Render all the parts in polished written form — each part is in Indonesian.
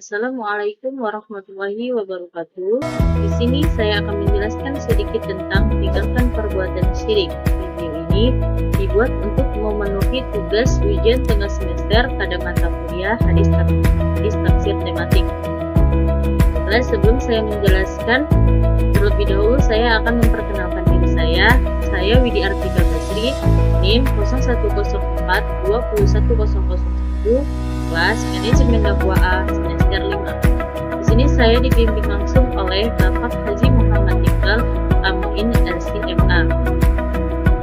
Assalamualaikum warahmatullahi wabarakatuh. Di sini saya akan menjelaskan sedikit tentang meninggalkan perbuatan syirik. Video ini dibuat untuk memenuhi tugas ujian tengah semester pada mata kuliah hadis tafsir tematik. Sebelum saya menjelaskan, terlebih dahulu saya akan memperkenalkan diri saya. Saya Widi Artika Basri, NIM 0142121001, kelas Manajemen Dakwah A semester 5. Di sini saya dibimbing langsung oleh Bapak Haji Muhammad Iqbal Amuin LCMA.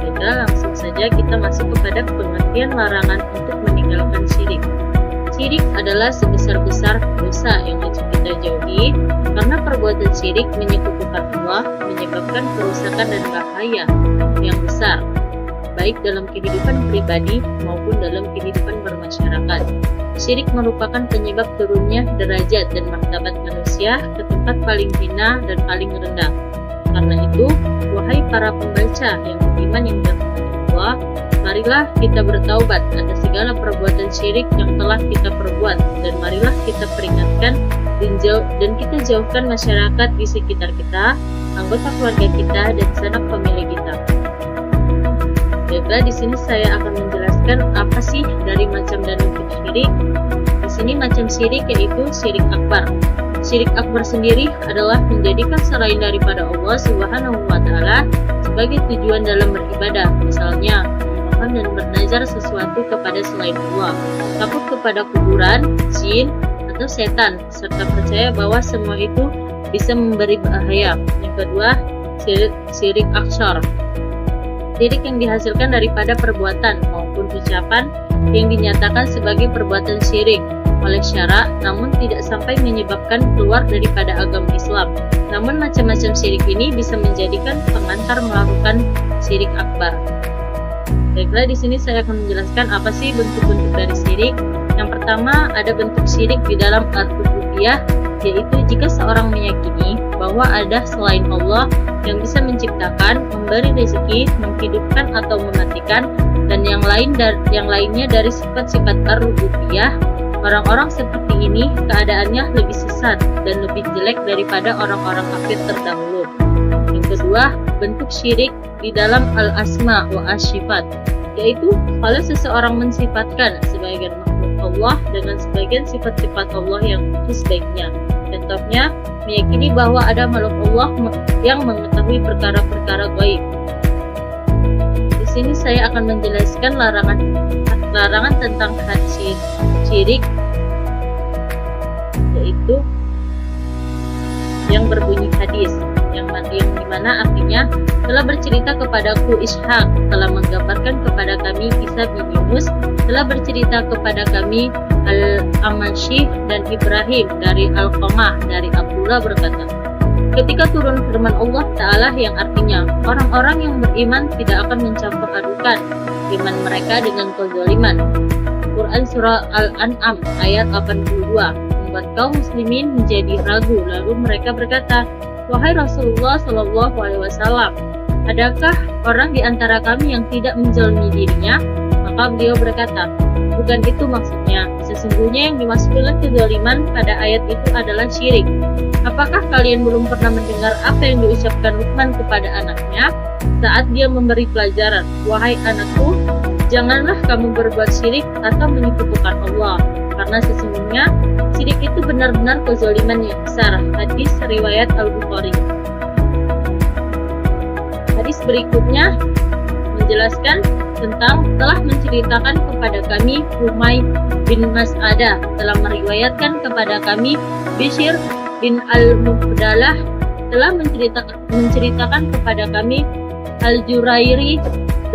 Baiklah, langsung saja kita masuk kepada pengertian larangan untuk meninggalkan syirik. Syirik adalah sebesar-besar dosa yang wajib kita jauhi, karena perbuatan syirik menyekutukan Allah menyebabkan kerusakan dan bahaya yang besar, baik dalam kehidupan pribadi maupun dalam kehidupan bermasyarakat. Syirik merupakan penyebab turunnya derajat dan martabat manusia ke tempat paling hina dan paling rendah. Karena itu, wahai para pembaca yang beriman yang dirahmati Allah, marilah kita bertaubat atas segala perbuatan syirik yang telah kita perbuat, dan marilah kita peringatkan dan kita jauhkan masyarakat di sekitar kita, anggota keluarga kita, dan sanak famili kita. Baiklah, di sini saya akan menjelaskan apa sih dari macam dan bentuk syirik. Di sini macam syirik yaitu syirik akbar. Syirik akbar sendiri adalah menjadikan selain daripada Allah Subhanahu wa Ta'ala sebagai tujuan dalam beribadah. Misalnya, memohon dan bernazar sesuatu kepada selain Allah, takut kepada kuburan, jin, atau setan, serta percaya bahwa semua itu bisa memberi bahaya. Yang kedua, syirik aksyar. Syirik yang dihasilkan daripada perbuatan maupun ucapan yang dinyatakan sebagai perbuatan syirik oleh syara, namun tidak sampai menyebabkan keluar daripada agama Islam. Namun macam-macam syirik ini bisa menjadikan pengantar melakukan syirik akbar. Baiklah, di sini saya akan menjelaskan apa sih bentuk-bentuk dari syirik. Yang pertama, ada bentuk syirik di dalam ar-rububiyah, yaitu jika seorang meyakini bahwa ada selain Allah yang bisa menciptakan, memberi rezeki, menghidupkan atau mematikan, dan yang lainnya dari sifat-sifat ar-rububiyah. Orang-orang seperti ini keadaannya lebih sesat dan lebih jelek daripada orang-orang kafir terdahulu. Yang kedua, bentuk syirik di dalam al-asma wa as-sifat, yaitu kalau seseorang mensifatkan sebagian makhluk Allah dengan sebagian sifat-sifat Allah yang khusus baiknya. Contohnya, meyakini bahwa ada makhluk Allah yang mengetahui perkara-perkara gaib. Di sini saya akan menjelaskan larangan tentang syirik, yaitu yang berbunyi hadis, yang dimana artinya telah bercerita kepadaku Ishaq, telah menggambarkan kepada kami kisah bin Yunus, telah bercerita kepada kami Al-Amashi dan Ibrahim dari Al-Qamah dari Abdullah berkata, ketika turun firman Allah Ta'ala yang artinya orang-orang yang beriman tidak akan mencampur adukan iman mereka dengan kezaliman. Quran Surah Al-An'am ayat 82 membuat kaum muslimin menjadi ragu, lalu mereka berkata, wahai Rasulullah Shallallahu Alaihi Wasallam, adakah orang di antara kami yang tidak menzalimi dirinya? Maka beliau berkata, bukan itu maksudnya. Sesungguhnya yang dimaksud dengan kezaliman pada ayat itu adalah syirik. Apakah kalian belum pernah mendengar apa yang diucapkan Luqman kepada anaknya saat dia memberi pelajaran? Wahai anakku, janganlah kamu berbuat syirik atau menyekutukan Allah, karena sesungguhnya syirik itu benar-benar kezaliman yang besar. Hadis riwayat Al-Bukhari. Hadis berikutnya menjelaskan tentang telah menceritakan kepada kami Humay bin Mas'adah, telah meriwayatkan kepada kami Bishr bin Al-Mubdalah, telah menceritakan kepada kami Al-Jurairi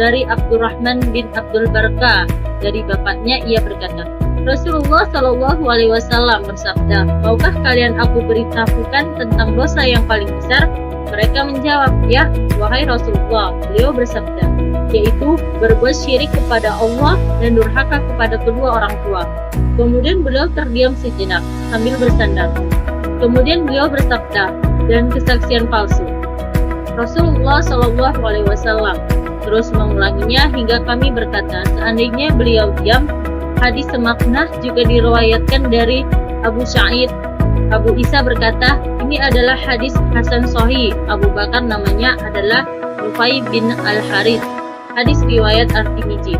dari Abdurrahman bin Abdul Barka dari bapaknya, ia berkata, Rasulullah Shallallahu Alaihi Wasallam bersabda, maukah kalian aku beritahukan tentang dosa yang paling besar? Mereka menjawab, ya wahai Rasulullah. Beliau bersabda, yaitu berbuat syirik kepada Allah dan durhaka kepada kedua orang tua. Kemudian beliau terdiam sejenak sambil bersandar. Kemudian beliau bersabda, dan kesaksian palsu. Rasulullah Shallallahu Alaihi Wasallam terus mengulanginya hingga kami berkata, seandainya beliau diam. Hadis semakna juga diriwayatkan dari Abu Sa'id. Abu Isa berkata, ini adalah hadis Hasan Sahih. Abu Bakar namanya adalah Rufai bin Al-Harith. Hadis riwayat At-Tirmidzi.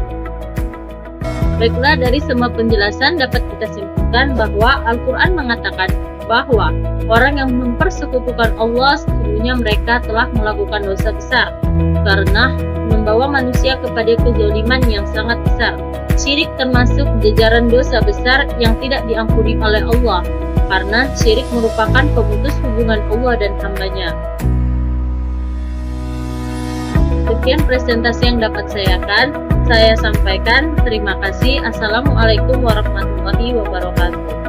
Baiklah, dari semua penjelasan dapat kita simpulkan bahwa Al-Quran mengatakan bahwa orang yang mempersekutukan Allah sesungguhnya mereka telah melakukan dosa besar karena membawa manusia kepada kezaliman yang sangat besar. Syirik termasuk jajaran dosa besar yang tidak diampuni oleh Allah karena syirik merupakan pemutus hubungan Allah dan hambanya. Sekian presentasi yang dapat saya sampaikan. Terima kasih. Assalamualaikum warahmatullahi wabarakatuh.